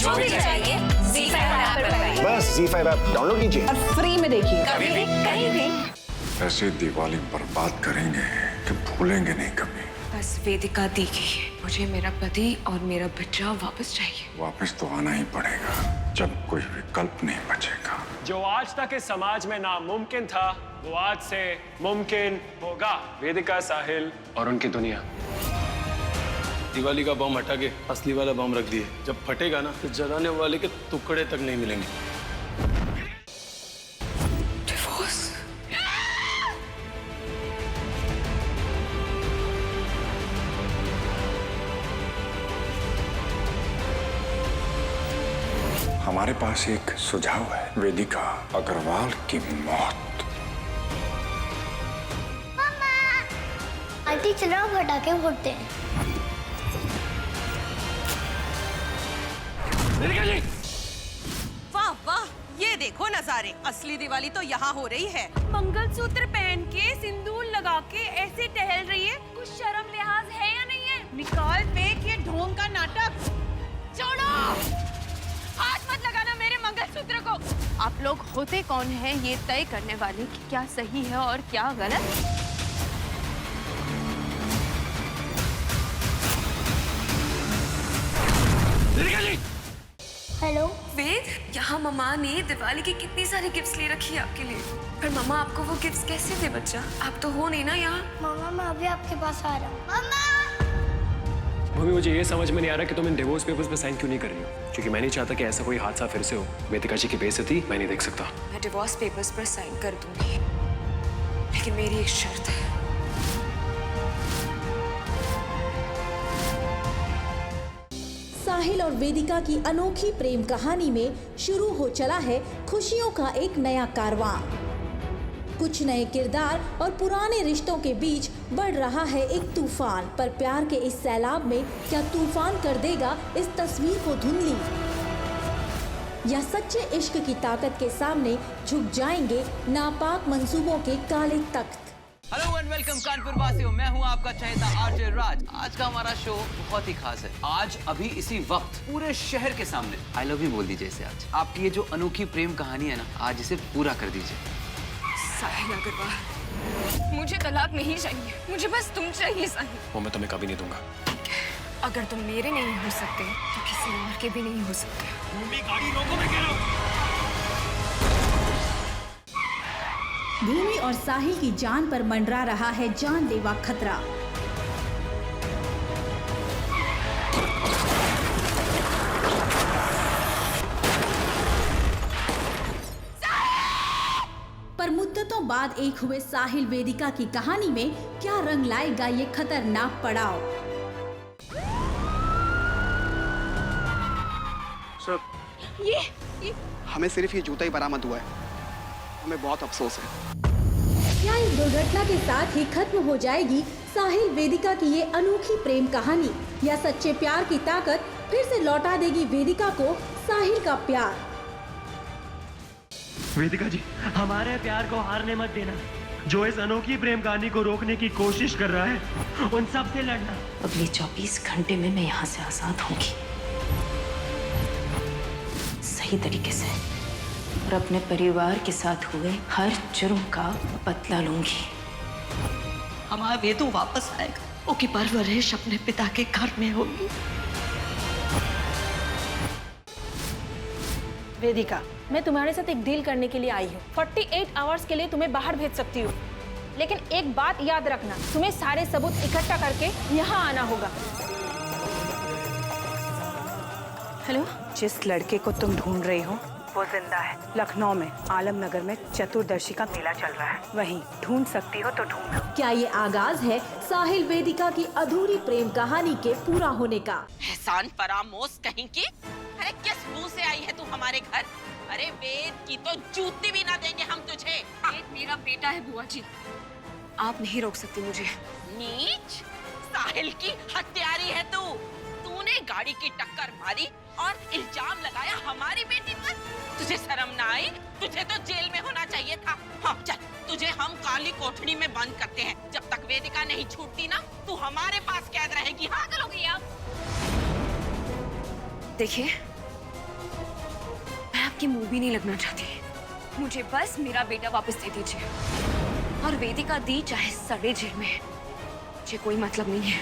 जो भी चाहिए ZEE5 ऐप पर पाइए। बस ZEE5 ऐप डाउनलोड कीजिए और फ्री में देखिए, कभी भी कहीं भी। ऐसे दिवाली बर्बाद करेंगे कि भूलेंगे नहीं कभी। बस वेदिका दी गई। मुझे मेरा पति और मेरा बच्चा वापस चाहिए। वापस तो आना ही पड़ेगा जब कोई विकल्प नहीं बचेगा। जो आज तक इस समाज में नामुमकिन था वो आज से मुमकिन होगा। वेदिका, साहिल और उनकी दुनिया। दिवाली का बम हटा के असली वाला बम रख दिए। जब फटेगा ना तो जलाने वाले के टुकड़े तक नहीं मिलेंगे। डिवोर्स? हमारे पास एक सुझाव है, वेदिका अग्रवाल की मौत। आंटी चलो पटाखे फोड़ते हैं। वाह वाह, ये देखो नजारे। असली दिवाली तो यहाँ हो रही है। मंगलसूत्र पहन के, सिंदूर लगा के ऐसे टहल रही है। कुछ शर्म लिहाज है या नहीं है? निकाल फेंक ये ढोंग का नाटक। छोड़ो, हाथ मत लगाना मेरे मंगलसूत्र को। आप लोग होते कौन हैं ये तय करने वाले कि क्या सही है और क्या गलत? हेलो वेद, यहाँ मम्मा ने दिवाली की कितनी सारी गिफ्ट्स ले रखी है आपके लिए। पर मम्मा आपको वो गिफ्ट्स कैसे दे बच्चा? आप तो हो नहीं ना यहाँ। मामा मैं अभी आपके पास आ रहा हूँ। मम्मा भूमि, मुझे ये समझ में नहीं आ रहा कि तुम इन डिवोर्स पेपर्स पे साइन क्यों नहीं कर रही हो, क्योंकि मैं नहीं चाहता कि ऐसा कोई हादसा फिर से हो। वेदिका जी की बेइज्जती मैं नहीं देख सकता। मैं डिवोर्स पेपर्स पर साइन कर दूंगी, लेकिन मेरी एक शर्त है। साहिल और वेदिका की अनोखी प्रेम कहानी में शुरू हो चला है खुशियों का एक नया कारवां। कुछ नए किरदार और पुराने रिश्तों के बीच बढ़ रहा है एक तूफान। पर प्यार के इस सैलाब में क्या तूफान कर देगा इस तस्वीर को धुंधली, या सच्चे इश्क की ताकत के सामने झुक जाएंगे नापाक मंसूबों के काले तख्त। हेलो एंड वेलकम कानपुर वासियों, मैं हूं आपका चहेता आरजे राज। आज का हमारा शो बहुत ही खास है। आज अभी इसी वक्त पूरे शहर के सामने आई लव यू बोल दीजिए इसे। आज आपकी ये जो अनोखी प्रेम कहानी है ना, आज इसे पूरा कर दीजिए। साहिल अग्रवाल, मुझे तलाक नहीं चाहिए, मुझे बस तुम चाहिए साहिल। वो मैं तुम्हें कभी नहीं दूंगा। अगर तुम मेरे नहीं हो सकते तो किसी और के भी नहीं हो सकते। गाड़ी रोको, मैं कह रहा हूं। भूमि और साहिल की जान पर मंडरा रहा है जानलेवा खतरा। पर मुद्दतों बाद एक हुए साहिल वेदिका की कहानी में क्या रंग लाएगा ये खतरनाक पड़ाव। सर, ये हमें सिर्फ ये जूता ही बरामद हुआ है। हमें बहुत अफसोस है। क्या इस दुर्घटना के साथ ही खत्म हो जाएगी साहिल वेदिका की ये अनोखी प्रेम कहानी, या सच्चे प्यार की ताकत फिर से लौटा देगी वेदिका को साहिल का प्यार। वेदिका जी, हमारे प्यार को हारने मत देना। जो इस अनोखी प्रेम कहानी को रोकने की कोशिश कर रहा है उन सब से लड़ना। अगले 24 घंटे में मैं यहाँ से आजाद होंगी, सही तरीके से, और अपने परिवार के साथ हुए हर जुर्म का बदला लूंगी। हमारा वेदू वापस आएगा। ओकी परवरिश अपने पिता के घर में होगी। वेदिका, मैं तुम्हारे साथ एक डील करने के लिए आई हूँ। 48 आवर्स के लिए तुम्हें बाहर भेज सकती हूँ, लेकिन एक बात याद रखना, तुम्हें सारे सबूत इकट्ठा करके यहाँ आना होगा। हेलो, जिस लड़के को तुम ढूंढ रही हो वो जिंदा है। लखनऊ में आलमनगर में चतुर्दशी का मेला चल रहा है, वहीं ढूंढ सकती हो तो ढूंढो। क्या ये आगाज है साहिल वेदिका की अधूरी प्रेम कहानी के पूरा होने का? एहसान फरामोश कहीं की। अरे किस मुंह से आई है तू हमारे घर? अरे वेद की तो जूती भी ना देंगे हम तुझे। वेद मेरा बेटा है बुआ जी, आप नहीं रोक सकती मुझे। नीच, साहिल की हत्यारी है तू। तूने गाड़ी की टक्कर मारी और इल्जाम लगाया हमारी बेटी पर। तुझे शर्म ना आई? तुझे तो जेल में होना चाहिए था। हाँ चल, तुझे हम काली कोठरी में बंद करते हैं। जब तक वेदिका नहीं छूटती ना, तू हमारे पास कैद रहेगी। हाँ चलोगी आप? देखिए, की मुंह भी नहीं लगना चाहती। मुझे बस मेरा बेटा वापस दे दीजिए, और वेदिका दी चाहे सड़े जेल में, मुझे कोई मतलब नहीं है।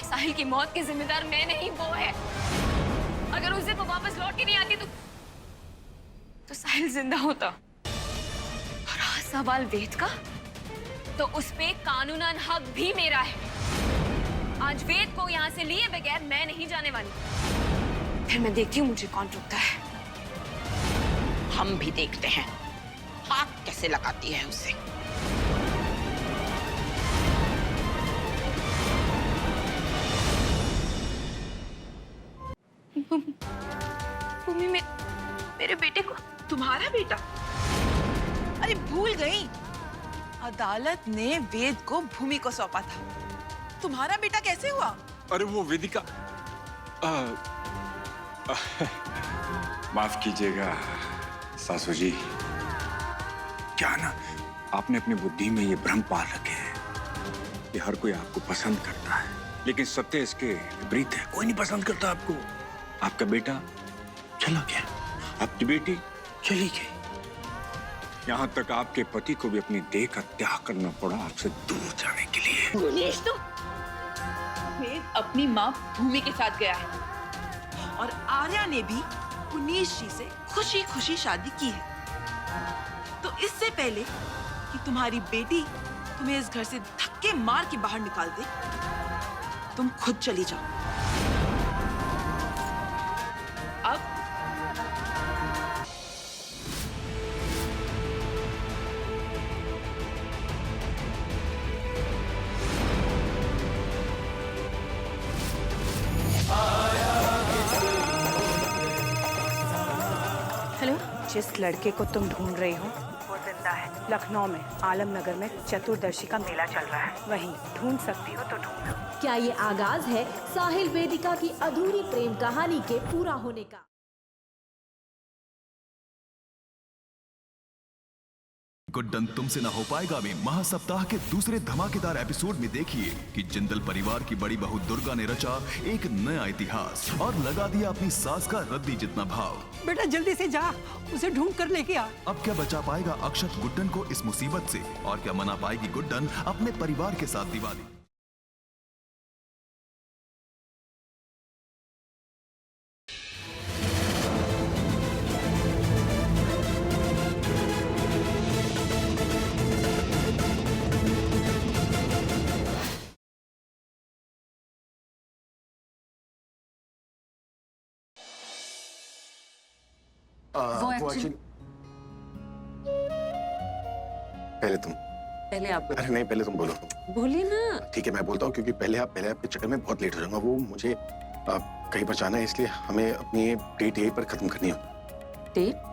साहिल की मौत के जिम्मेदार मैं नहीं, वो है। अगर उस दिन वो वापस लौट के नहीं आती तो साहिल जिंदा होता। और रहा सवाल वेद का, तो उस पे कानूनन हक भी मेरा है। आज वेद को यहाँ से लिए बगैर मैं नहीं जाने वाली। फिर मैं देखती हूँ मुझे कौन रोकता है। हम भी देखते हैं हाथ कैसे लगाती है उसे। मम्मी, मेरे बेटे को। तुम्हारा बेटा? अरे भूल गई, अदालत ने वेद को भूमि को सौंपा था। तुम्हारा बेटा कैसे हुआ? अरे वो वेदिका, माफ कीजिएगा सासू जी, क्या ना आपने अपनी बुद्धि में ये भ्रम पाल रखे हैं कि हर कोई आपको पसंद करता है, लेकिन सत्य इसके विपरीत है। कोई नहीं पसंद करता आपको। आपका बेटा चला गया, आपकी बेटी चली गई, यहाँ तक आपके पति को भी अपनी देह का त्याग करना पड़ा आपसे दूर जाने के लिए। मुनीश, तो वेद अपनी माँ भूमि के साथ गया है, और आर्या ने भी मुनीश जी से खुशी खुशी शादी की है। तो इससे पहले कि तुम्हारी बेटी तुम्हें इस घर से धक्के मार के बाहर निकाल दे, तुम खुद चली जाओ। अब हेलो, जिस लड़के को तुम ढूंढ रही हो वो जिंदा है। लखनऊ में आलमनगर में चतुर्दशी का मेला चल रहा है, वहीं ढूंढ सकती हो तो ढूंढो। क्या ये आगाज है साहिल वेदिका की अधूरी प्रेम कहानी के पूरा होने का? गुड्डन तुमसे ना हो पाएगा में महासप्ताह के दूसरे धमाकेदार एपिसोड में देखिए कि जिंदल परिवार की बड़ी बहू दुर्गा ने रचा एक नया इतिहास और लगा दिया अपनी सास का रद्दी जितना भाव। बेटा जल्दी से जा, उसे ढूंढ कर लेके आ। अब क्या बचा पाएगा अक्षत गुड्डन को इस मुसीबत से, और क्या मना पाएगी गुड्डन अपने परिवार के साथ दिवाली? वो actually- पहले आप। अरे नहीं, पहले तुम बोलो। बोलिए ना। ठीक है, मैं बोलता हूँ, क्योंकि पहले आपके चक्कर में बहुत लेट हो जाऊंगा। वो मुझे कहीं पर जाना है, इसलिए हमें अपनी ये डेट यहीं पर खत्म करनी है। डेट?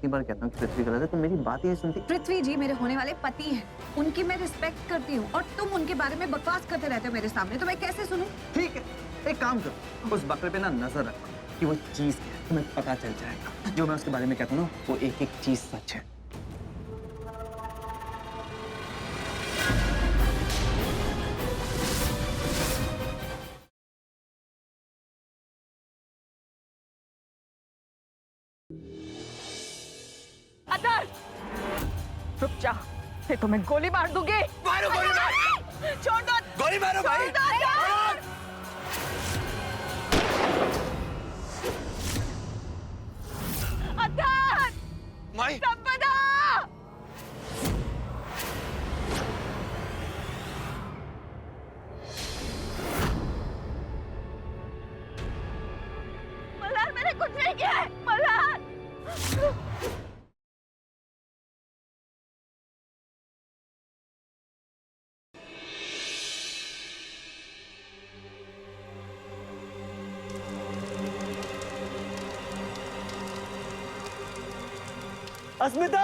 बार कहता हूँ पृथ्वी गलत है, तुम मेरी बात ही सुनती। पृथ्वी जी मेरे होने वाले पति हैं, उनकी मैं रिस्पेक्ट करती हूँ, और तुम उनके बारे में बकवास करते रहते हो मेरे सामने, तो मैं कैसे सुनूं? ठीक है, एक काम करो, उस बकरे पे ना नजर रखो कि वो चीज क्या है, तुम्हें पता चल जाएगा। जो मैं उसके बारे में कहता हूँ ना, वो एक एक चीज सच है। चुप जा, फिर तो मैं गोली मार दूंगी। मारो गोली, मारो। छोड़ दो, गोली मारो भाई। माई मल्हार, मैंने कुछ नहीं किया है। मल्हार अस्मिता,